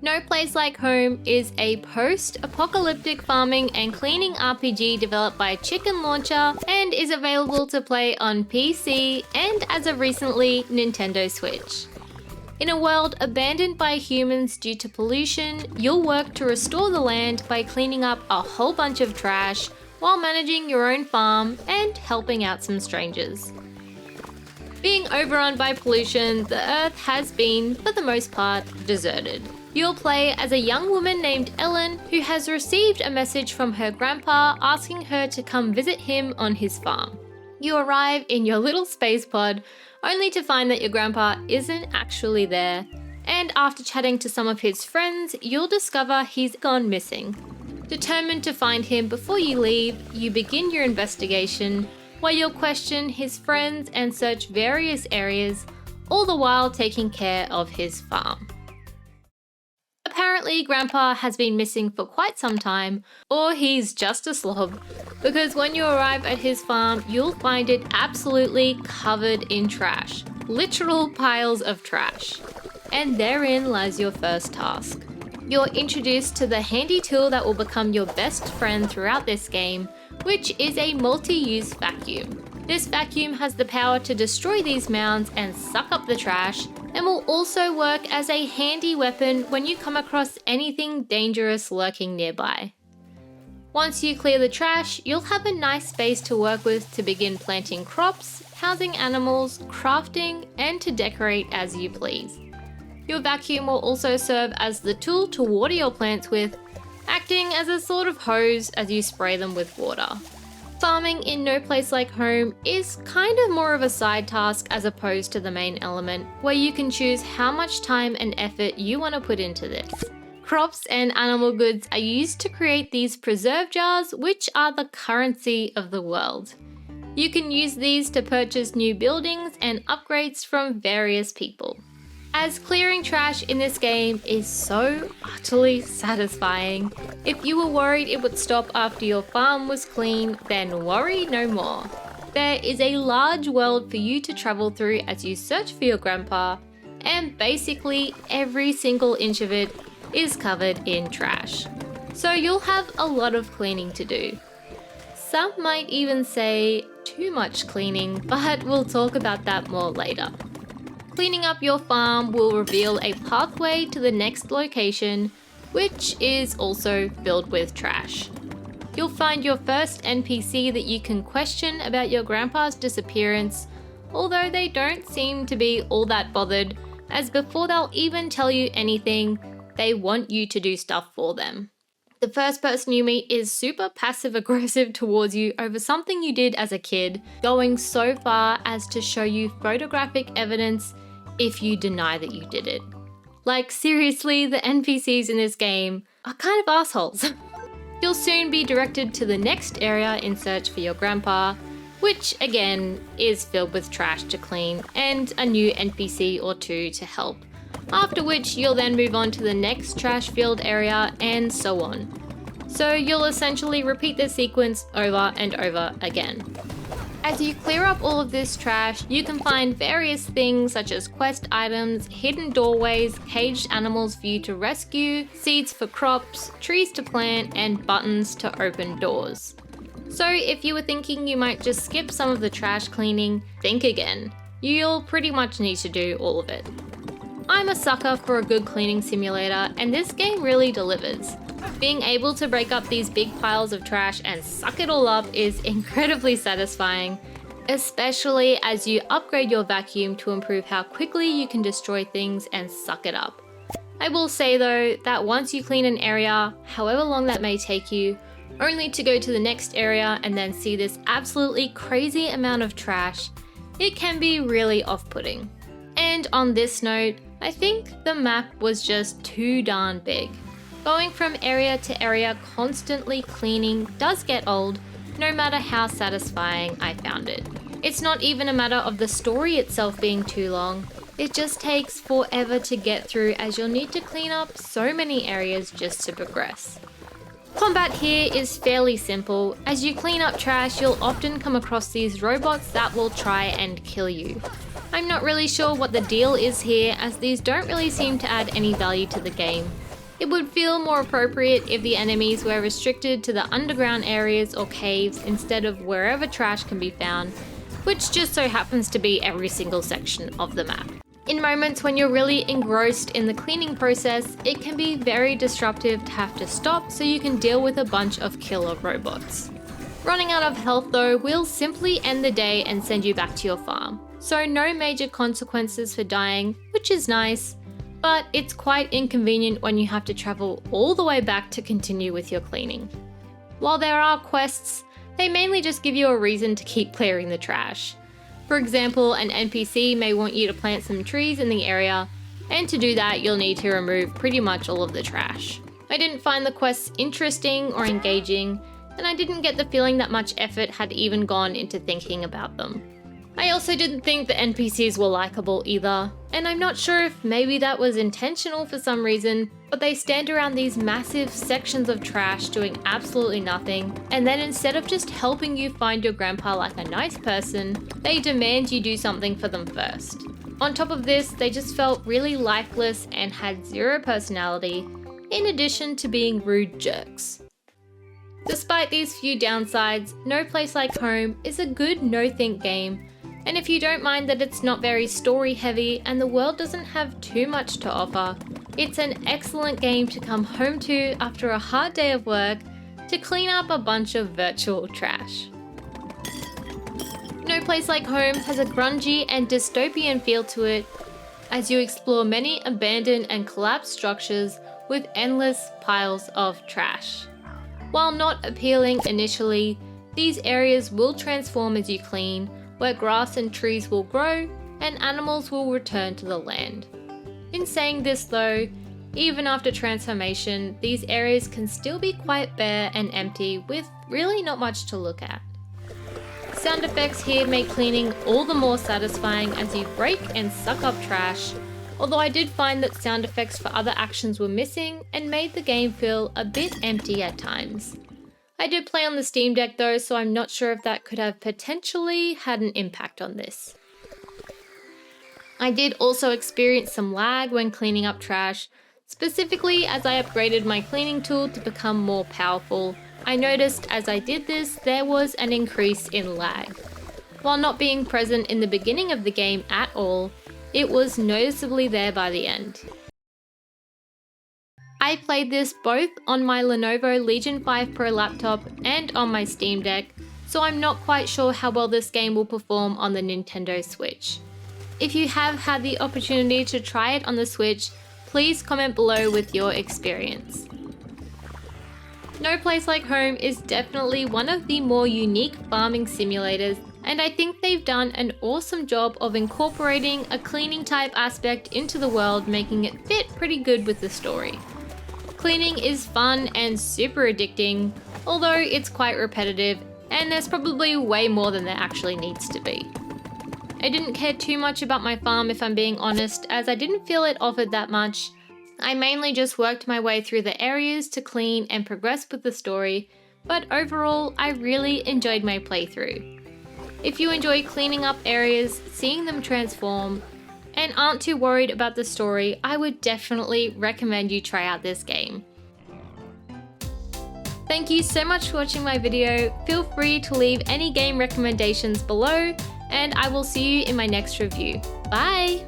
No Place Like Home is a post-apocalyptic farming and cleaning RPG developed by Chicken Launcher and is available to play on PC and, as of recently, Nintendo Switch. In a world abandoned by humans due to pollution, you'll work to restore the land by cleaning up a whole bunch of trash while managing your own farm and helping out some strangers. Being overrun by pollution, the Earth has been, for the most part, deserted. You'll play as a young woman named Ellen who has received a message from her grandpa asking her to come visit him on his farm. You arrive in your little space pod only to find that your grandpa isn't actually there, and after chatting to some of his friends, you'll discover he's gone missing. Determined to find him before you leave, you begin your investigation where you'll question his friends and search various areas, all the while taking care of his farm. Apparently, Grandpa has been missing for quite some time, or he's just a slob, because when you arrive at his farm, you'll find it absolutely covered in trash. Literal piles of trash. And therein lies your first task. You're introduced to the handy tool that will become your best friend throughout this game, which is a multi-use vacuum. This vacuum has the power to destroy these mounds and suck up the trash, and will also work as a handy weapon when you come across anything dangerous lurking nearby. Once you clear the trash, you'll have a nice space to work with to begin planting crops, housing animals, crafting, and to decorate as you please. Your vacuum will also serve as the tool to water your plants with, acting as a sort of hose as you spray them with water. Farming in No Place Like Home is kind of more of a side task as opposed to the main element, where you can choose how much time and effort you want to put into this. Crops and animal goods are used to create these preserve jars, which are the currency of the world. You can use these to purchase new buildings and upgrades from various people. As clearing trash in this game is so utterly satisfying, if you were worried it would stop after your farm was clean, then worry no more. There is a large world for you to travel through as you search for your grandpa, and basically every single inch of it is covered in trash. So you'll have a lot of cleaning to do. Some might even say too much cleaning, but we'll talk about that more later. Cleaning up your farm will reveal a pathway to the next location, which is also filled with trash. You'll find your first NPC that you can question about your grandpa's disappearance, although they don't seem to be all that bothered, as before they'll even tell you anything, they want you to do stuff for them. The first person you meet is super passive-aggressive towards you over something you did as a kid, going so far as to show you photographic evidence if you deny that you did it. Like, seriously, the NPCs in this game are kind of assholes. You'll soon be directed to the next area in search for your grandpa, which again is filled with trash to clean and a new NPC or two to help. After which you'll then move on to the next trash-filled area and so on. So you'll essentially repeat this sequence over and over again. As you clear up all of this trash, you can find various things such as quest items, hidden doorways, caged animals for you to rescue, seeds for crops, trees to plant, and buttons to open doors. So if you were thinking you might just skip some of the trash cleaning, think again. You'll pretty much need to do all of it. I'm a sucker for a good cleaning simulator, and this game really delivers. Being able to break up these big piles of trash and suck it all up is incredibly satisfying, especially as you upgrade your vacuum to improve how quickly you can destroy things and suck it up. I will say though that once you clean an area, however long that may take you, only to go to the next area and then see this absolutely crazy amount of trash, it can be really off-putting. And on this note, I think the map was just too darn big. Going from area to area constantly cleaning does get old, no matter how satisfying I found it. It's not even a matter of the story itself being too long, it just takes forever to get through as you'll need to clean up so many areas just to progress. Combat here is fairly simple. As you clean up trash, you'll often come across these robots that will try and kill you. I'm not really sure what the deal is here, as these don't really seem to add any value to the game. It would feel more appropriate if the enemies were restricted to the underground areas or caves instead of wherever trash can be found, which just so happens to be every single section of the map. In moments when you're really engrossed in the cleaning process, it can be very disruptive to have to stop so you can deal with a bunch of killer robots. Running out of health though will simply end the day and send you back to your farm, so no major consequences for dying, which is nice, but it's quite inconvenient when you have to travel all the way back to continue with your cleaning. While there are quests, they mainly just give you a reason to keep clearing the trash. For example, an NPC may want you to plant some trees in the area, and to do that you'll need to remove pretty much all of the trash. I didn't find the quests interesting or engaging, and I didn't get the feeling that much effort had even gone into thinking about them. I also didn't think the NPCs were likable either, and I'm not sure if maybe that was intentional for some reason, but they stand around these massive sections of trash doing absolutely nothing, and then instead of just helping you find your grandpa like a nice person, they demand you do something for them first. On top of this, they just felt really lifeless and had zero personality, in addition to being rude jerks. Despite these few downsides, No Place Like Home is a good no-think game, and if you don't mind that it's not very story heavy and the world doesn't have too much to offer, it's an excellent game to come home to after a hard day of work to clean up a bunch of virtual trash. No Place Like Home has a grungy and dystopian feel to it as you explore many abandoned and collapsed structures with endless piles of trash. While not appealing initially, these areas will transform as you clean, where grass and trees will grow and animals will return to the land. In saying this though, even after transformation, these areas can still be quite bare and empty with really not much to look at. Sound effects here make cleaning all the more satisfying as you break and suck up trash, although I did find that sound effects for other actions were missing and made the game feel a bit empty at times. I did play on the Steam Deck though, so I'm not sure if that could have potentially had an impact on this. I did also experience some lag when cleaning up trash, specifically as I upgraded my cleaning tool to become more powerful. I noticed as I did this, there was an increase in lag. While not being present in the beginning of the game at all, it was noticeably there by the end. I played this both on my Lenovo Legion 5 Pro laptop and on my Steam Deck, so I'm not quite sure how well this game will perform on the Nintendo Switch. If you have had the opportunity to try it on the Switch, please comment below with your experience. No Place Like Home is definitely one of the more unique farming simulators, and I think they've done an awesome job of incorporating a cleaning type aspect into the world, making it fit pretty good with the story. Cleaning is fun and super addicting, although it's quite repetitive and there's probably way more than there actually needs to be. I didn't care too much about my farm if I'm being honest, as I didn't feel it offered that much. I mainly just worked my way through the areas to clean and progress with the story, but overall I really enjoyed my playthrough. If you enjoy cleaning up areas, seeing them transform, and aren't too worried about the story, I would definitely recommend you try out this game. Thank you so much for watching my video. Feel free to leave any game recommendations below, and I will see you in my next review. Bye!